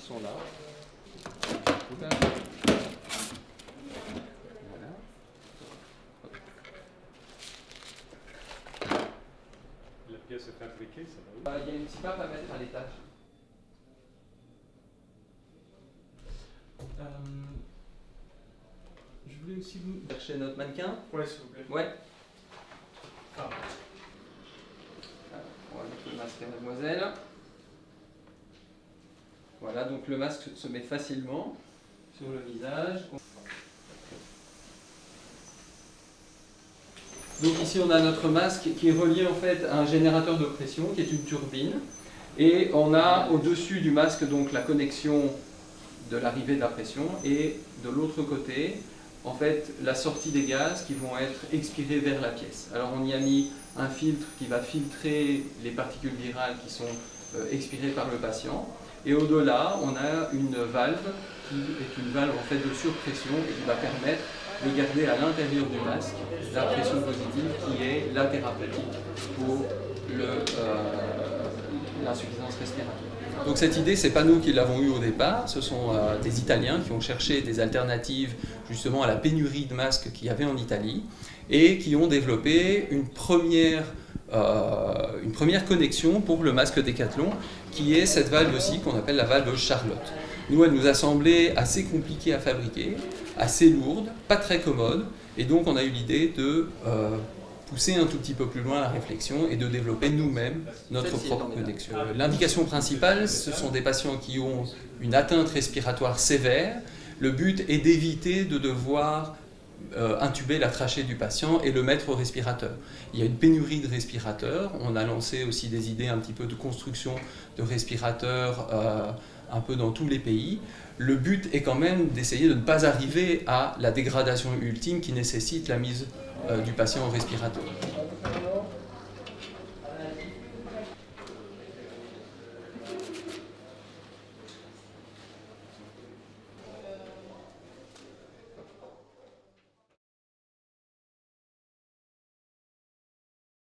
sont là. Voilà. La pièce est fabriquée, ça va où? Il y a une petite map à mettre à l'étage. Je voulais aussi vous chercher notre mannequin. Ouais, s'il vous plaît. Ouais. Ah. Alors, on va mettre le masque à mademoiselle. Voilà, donc le masque se met facilement sur le visage. Donc ici on a notre masque qui est relié en fait à un générateur de pression qui est une turbine. Et on a au-dessus du masque donc la connexion de l'arrivée de la pression et de l'autre côté en fait la sortie des gaz qui vont être expirés vers la pièce. Alors on y a mis un filtre qui va filtrer les particules virales qui sont expirées par le patient. Et au-delà, on a une valve qui est une valve en fait de surpression et qui va permettre de garder à l'intérieur du masque la pression positive qui est la thérapeutique pour l'insuffisance respiratoire. Donc cette idée, c'est pas nous qui l'avons eue au départ, ce sont des Italiens qui ont cherché des alternatives justement à la pénurie de masques qu'il y avait en Italie et qui ont développé une première connexion pour le masque Decathlon, qui est cette valve-ci qu'on appelle la valve Charlotte. Nous, elle nous a semblé assez compliquée à fabriquer, assez lourde, pas très commode, et donc on a eu l'idée de pousser un tout petit peu plus loin la réflexion et de développer nous-mêmes notre propre connexion. L'indication principale, ce sont des patients qui ont une atteinte respiratoire sévère. Le but est d'éviter de devoir intuber la trachée du patient et le mettre au respirateur. Il y a une pénurie de respirateurs, on a lancé aussi des idées un petit peu de construction de respirateurs un peu dans tous les pays. Le but est quand même d'essayer de ne pas arriver à la dégradation ultime qui nécessite la mise du patient au respirateur.